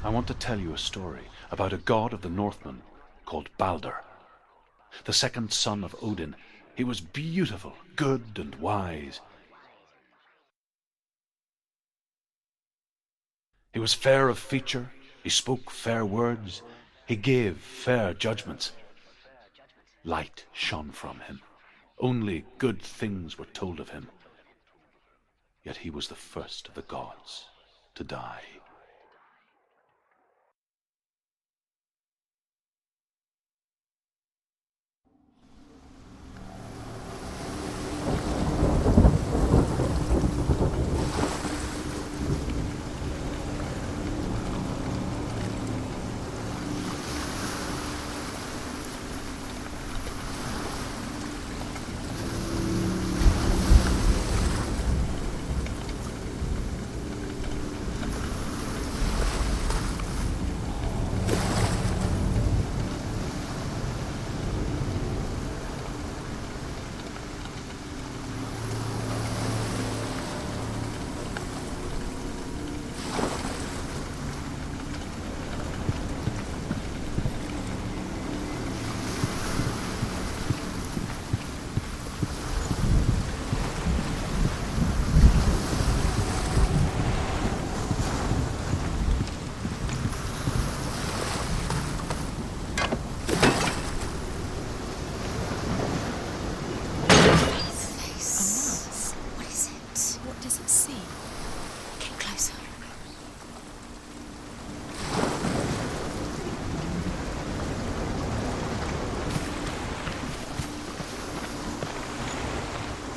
I want to tell you a story about a god of the Northmen called Balder. The second son of Odin, he was beautiful, good and wise. He was fair of feature, he spoke fair words, he gave fair judgments. Light shone from him. Only good things were told of him. Yet he was the first of the gods to die.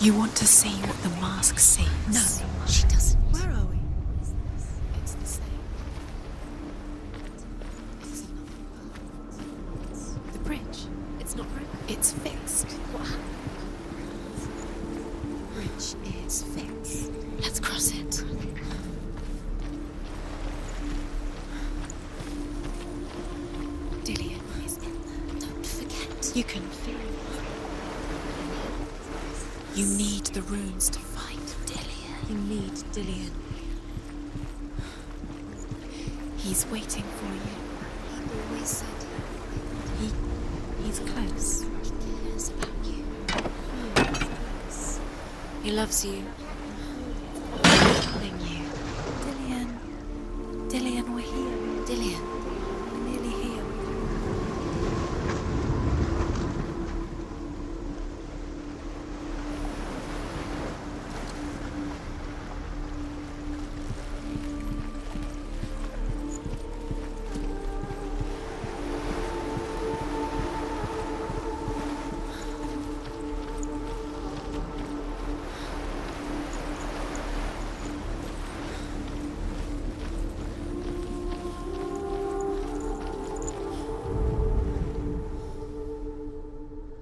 You want to see what the mask sees? No, she doesn't. Where are we? It's the same. It's another world. The bridge. It's not broken. It's fixed. What happened? Bridge is fixed. Let's cross it. Dillian is in there. Don't forget. You can feel it. You need the runes to find Dillian. You need Dillian. He's waiting for you. He always said He's close. he cares about you. He loves you. Calling you. Dillian. Dillian, we're here. Dillian. We're nearly here.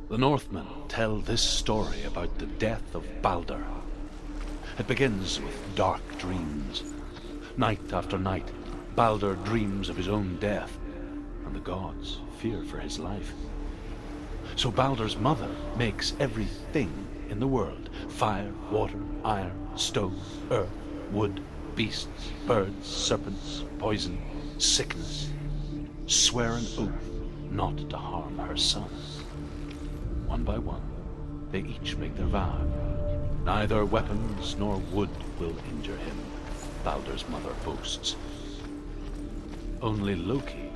The Northmen tell this story about the death of Balder. It begins with dark dreams. Night after night, Balder dreams of his own death, and the gods fear for his life. So Balder's mother makes everything in the world: fire, water, iron, stone, earth, wood, beasts, birds, serpents, poison, sickness. Swear an oath not to harm her son. One by one, they each make their vow. Neither weapons nor wood will injure him, Balder's mother boasts. Only Loki,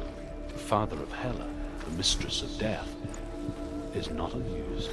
the father of Hela, the mistress of death, is not amused.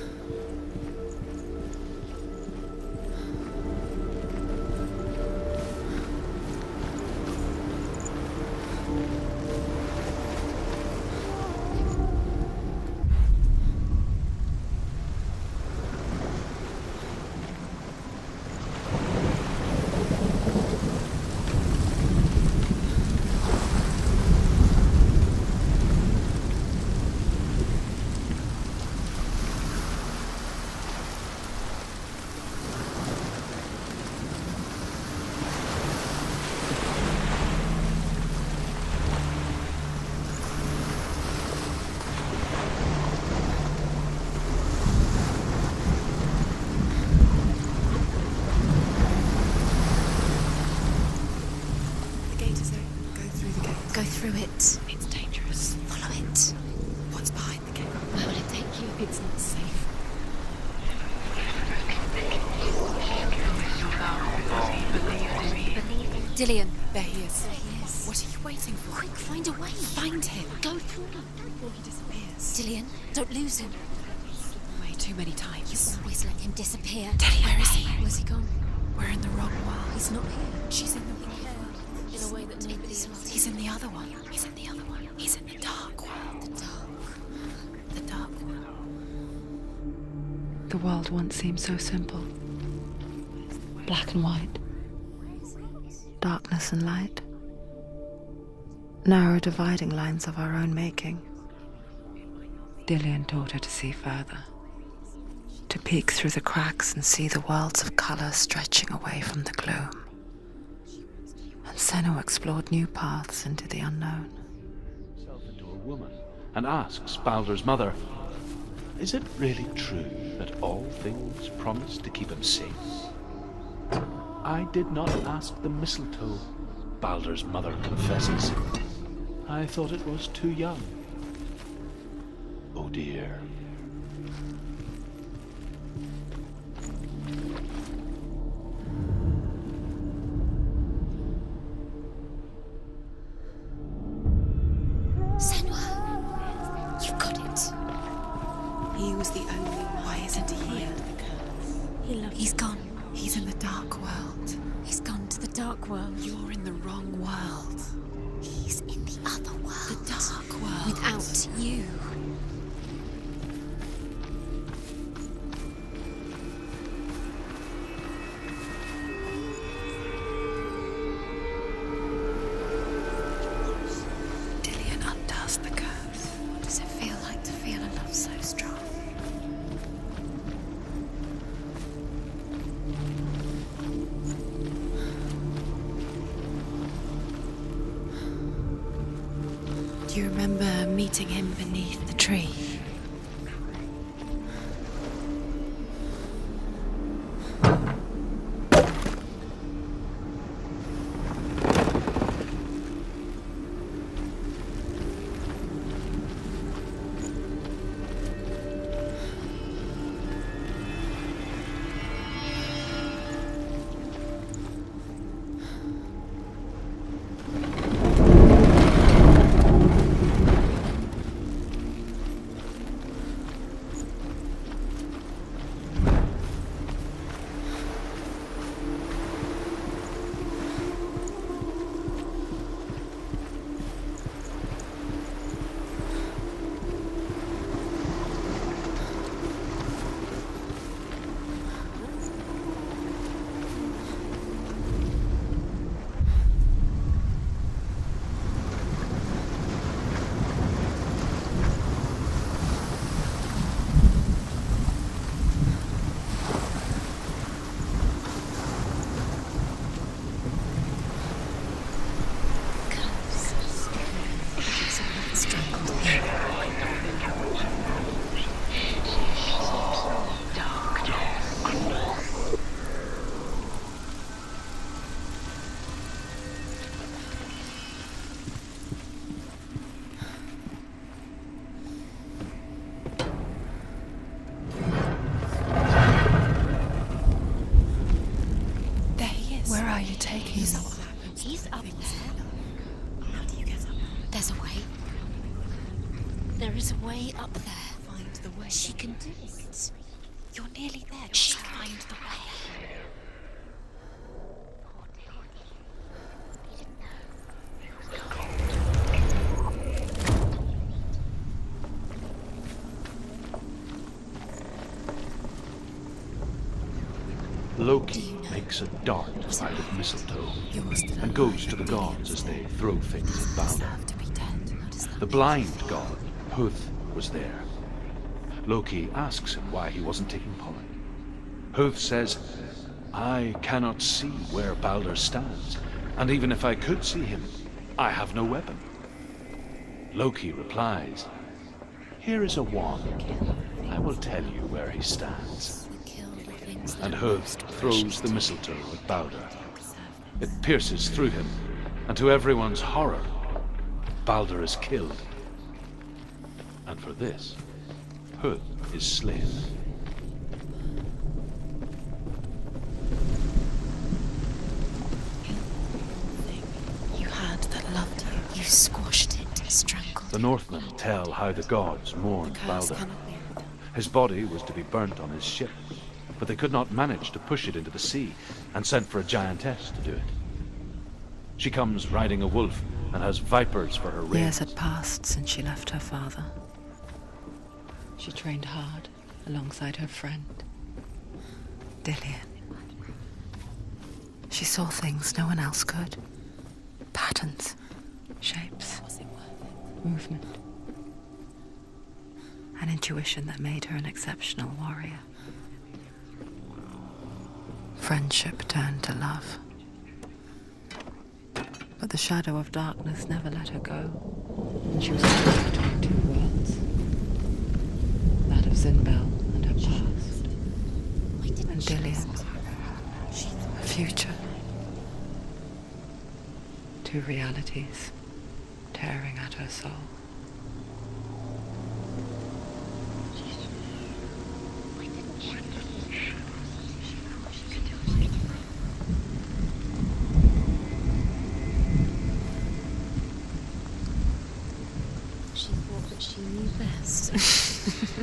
It's not safe. Dillion. There he is. There he is. What are you waiting for? Quick, find a way. Find him. Go through. Before he disappears. Dillion, don't lose him. Way too many times. You always let him disappear. Dillion, where is he? Where's he gone? We're in the wrong world. He's not here. She's in the wrong In a way that nobody else. He's in the other one. He's in the other one. He's in the dark world. The dark. The dark world. The world once seemed so simple. Black and white. Darkness and light. Narrow dividing lines of our own making. Dillion taught her to see further. To peek through the cracks and see the worlds of color stretching away from the gloom. And Senua explored new paths into the unknown. Himself into a woman and asks Balder's mother, "Is it really true that all things promise to keep him safe?" "I did not ask the mistletoe," Balder's mother confesses. "I thought it was too young." Oh dear. Senua, you've got it. He was the only one. Why isn't he here? He's gone. He's in the dark world. He's gone to the dark world. You're in the wrong world. He's in the other world. The dark world. Without you. Dillion undoes the curse. What does it feel like to feel a love so strong? Do you remember meeting him beneath the tree? Where are you taking me? He's up there. How do you get up? There's a way. There is a way up there. Find the way. She can do it. You're nearly there. She Just can find find the way. Loki makes a dart out of mistletoe and goes to the gods as they throw things at Balder. deserve to be dead. The blind god, Huth, was there. Loki asks him why he wasn't taking pollen. Huth says, "I cannot see where Balder stands, and even if I could see him, I have no weapon." Loki replies, "Here is a wand. I will tell you where he stands." And Huth throws the mistletoe at Balder. It pierces through him, and to everyone's horror, Balder is killed. And for this, Hood is slain. You had that loved you. You squashed it, strangled The it. Northmen tell how the gods mourned Curse Balder. cannot be undone. His body was to be burnt on his ship, but they could not manage to push it into the sea, and sent for a giantess to do it. She comes riding a wolf and has vipers for her Years wings. had passed since she left her father. She trained hard alongside her friend, Dillian. She saw things no one else could. Patterns, shapes, movement. An intuition that made her an exceptional warrior. Friendship turned to love. But the shadow of darkness never let her go, and she was caught between two worlds. That of Zinbel and her past, and Dillian, her future. Two realities tearing at her soul. She thought that she knew best.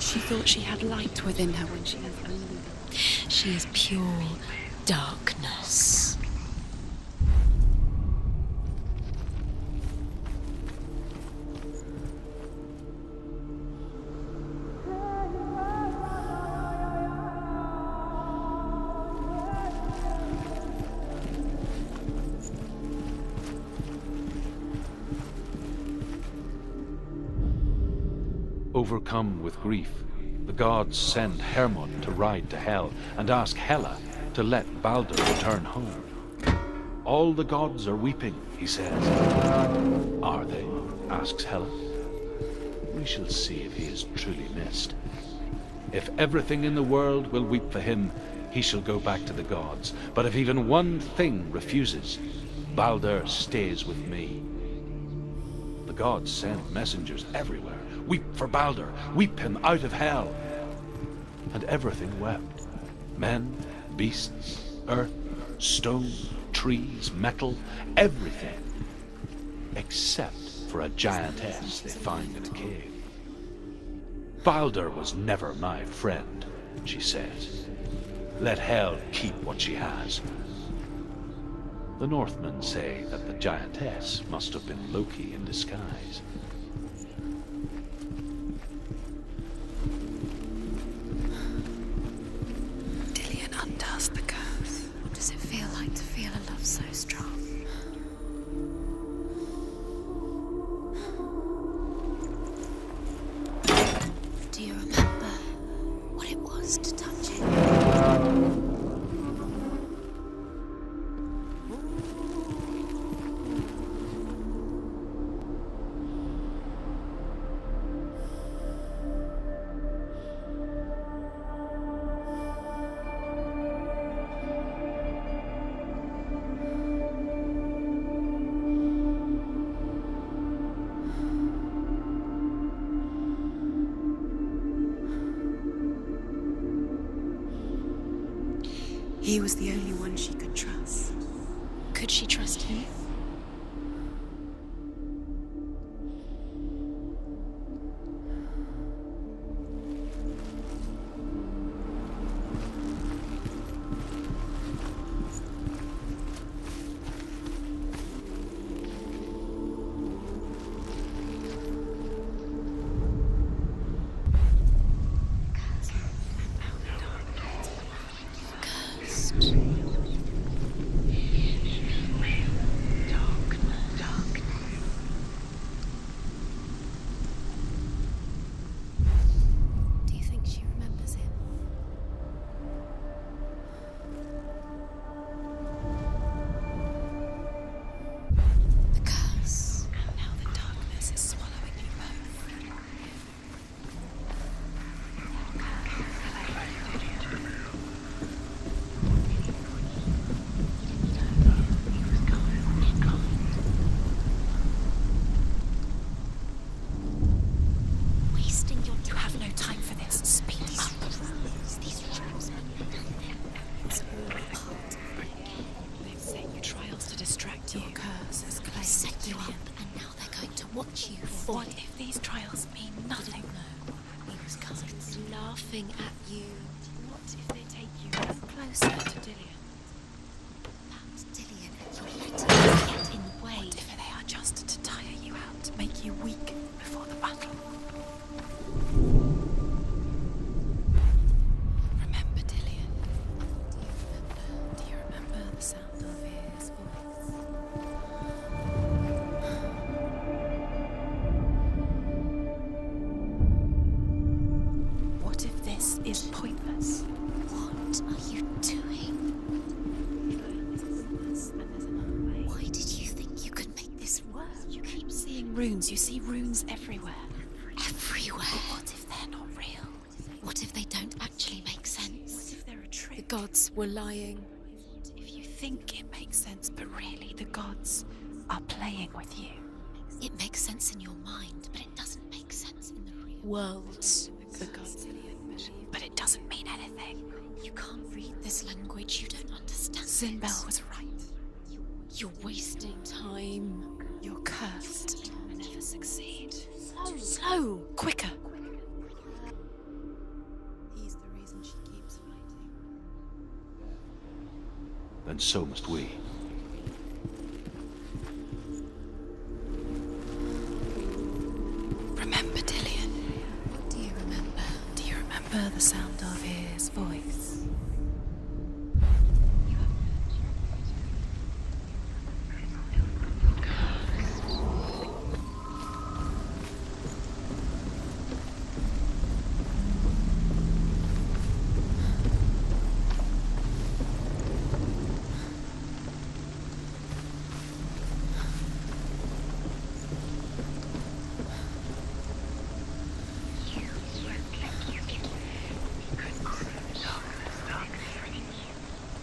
She thought she had light within her when she has only. She is pure darkness. Overcome with grief, the gods send Hermod to ride to Hell and ask Hela to let Balder return home. All the gods are weeping, he says. Are they? Asks Hela. We shall see if he is truly missed. If everything in the world will weep for him, he shall go back to the gods. But if even one thing refuses, Balder stays with me. The gods send messengers everywhere. Weep for Balder, weep him out of Hell. And everything wept. Men, beasts, earth, stone, trees, metal, everything. Except for a giantess they find in a cave. Balder was never my friend, she says. Let Hell keep what she has. The Northmen say that the giantess must have been Loki in disguise. Dillian undoes the curse. What does it feel like to feel a love so strong? Do you remember what it was to touch it? He was the only one she could trust. Could she trust him? laughing at you. What if they take you closer to Dillian? About Dillian and you're letting me get in the way. What if they are just to tire you out, make you weak before the battle? Remember Dillian? Do you remember the sound of his voice? What if this is pointless? What are you doing? Why did you think you could make this work? You keep seeing runes. You see runes everywhere. Everywhere. But what if they're not real? What if they don't actually make What sense? if they're a trick? The gods were lying. What if you think it makes sense, but really the gods are playing with you? It makes sense in your mind, but it doesn't make sense in the real World, the gods, but it doesn't mean anything. You can't read this language. You don't understand. Sinbel was right. You're wasting time. You're cursed to never succeed. Slow, quicker. He's the reason she keeps fighting. Then so must we. Remember Dillian? What do you remember? Do you remember the sound of his voice?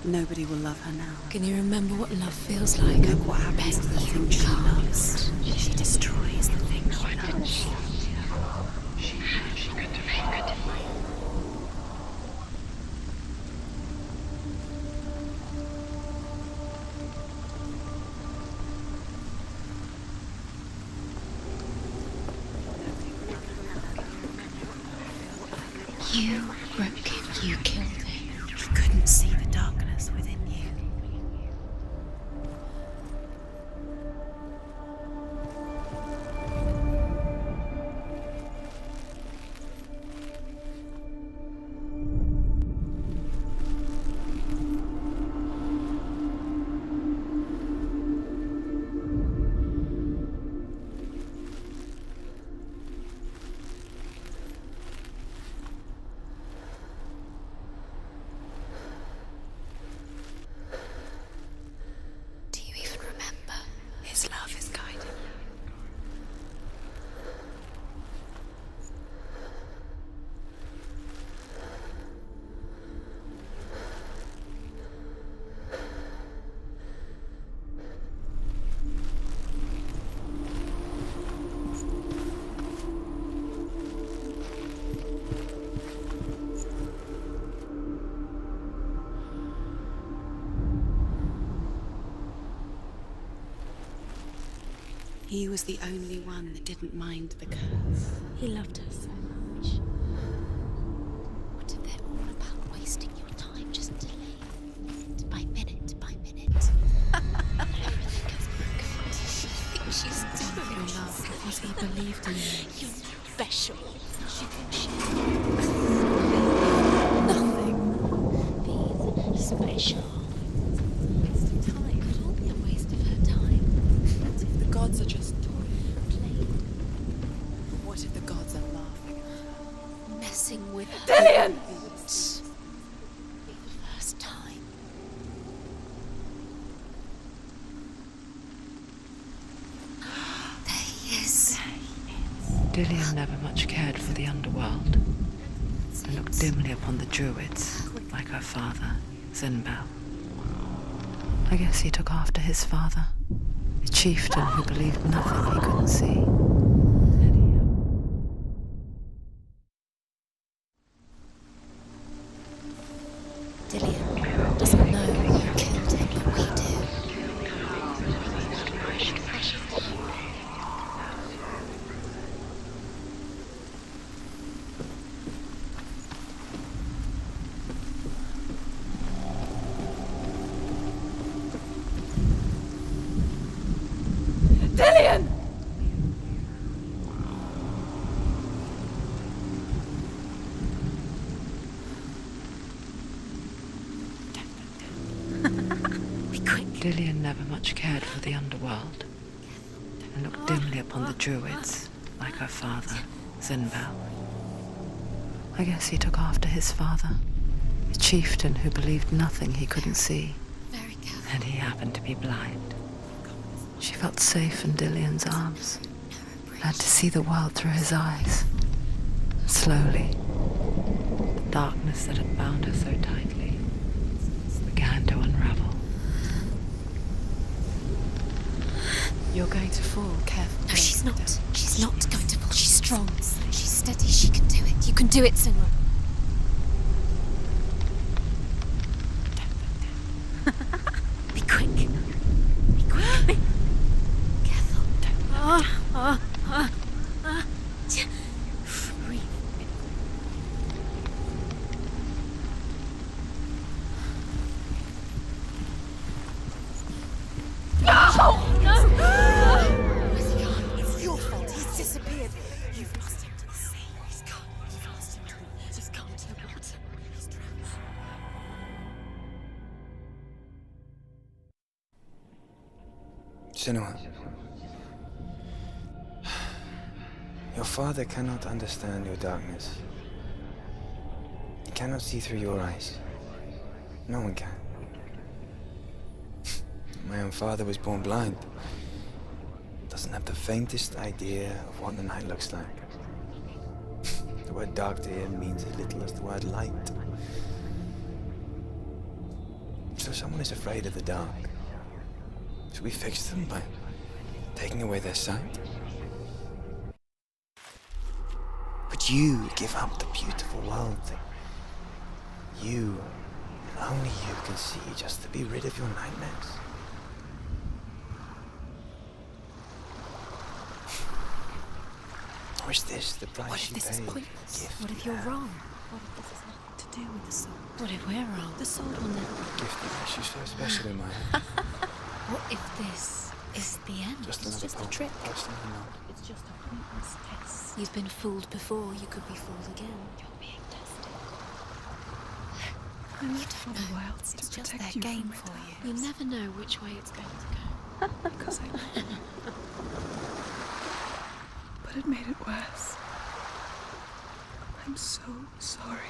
Nobody will love her now. Can you remember what love feels like? Look what happens to the things she loves. She destroys the things she loves. You broke him. You killed him. You couldn't see the darkness within you. Do you even remember? His love is guiding you. He was the only one that didn't mind the curse. He loved her so much. What if they're all about wasting your time, just delaying minute by minute by minute? Everything goes good. She thinks she's Your doing love because he believed in you. You're special. She thinks she's Nothing. being special. Waste of time. It would all be a waste of her time. What if the gods are just Playing, What if the gods are laughing at her? messing with her. Dillian! For the first time. There he is. Dillian never much cared for the underworld, and looked dimly upon the druids, like her father, Sinbel. I guess he took after his father, a chieftain who believed nothing he couldn't see. Dillian doesn't know who killed him, but we do. Dillian! Be quick. Dillian never much cared for the underworld and looked dimly upon the druids, like her father, Zinbel. I guess he took after his father, a chieftain who believed nothing he couldn't see, Very careful. and he happened to be blind. She felt safe in Dillian's arms, glad to see the world through his eyes. Slowly, the darkness that had bound her so tightly began to unravel. You're going to fall, careful. No, she's not. She's not going to fall. She's strong. She's steady. She can do it. You can do it, Senua. Be quick. Be quick. Careful. Breathe. Where's he gone? It's your fault. He's disappeared. You've lost him to the sea. He's gone. You've lost him. Just gone to the water. He's drowned. Senua, your father cannot understand your darkness. He cannot see through your eyes. No one can. My own father was born blind. Doesn't have the faintest idea of what the night looks like. The word dark to him means as little as the word light. So someone is afraid of the dark. Should we fix them by taking away their sight? Would you give up the beautiful world that you, and only you, can see just to be rid of your nightmares? Or is this the price What if you this is pay? pointless? Gift What if you you're have. wrong? What if this has nothing to do with the sword? What if we're wrong? The sword will never. Gift that makes you so special in my head. What if this is the end? Just It's another just a poem. trick. Personally, no. It's just a pointless test. You've been fooled before. You could be fooled again. You're being tested. I looked for a while It's to just protect their you game from for my you. You never know which way it's going to go. Because I But it made it worse. I'm so sorry.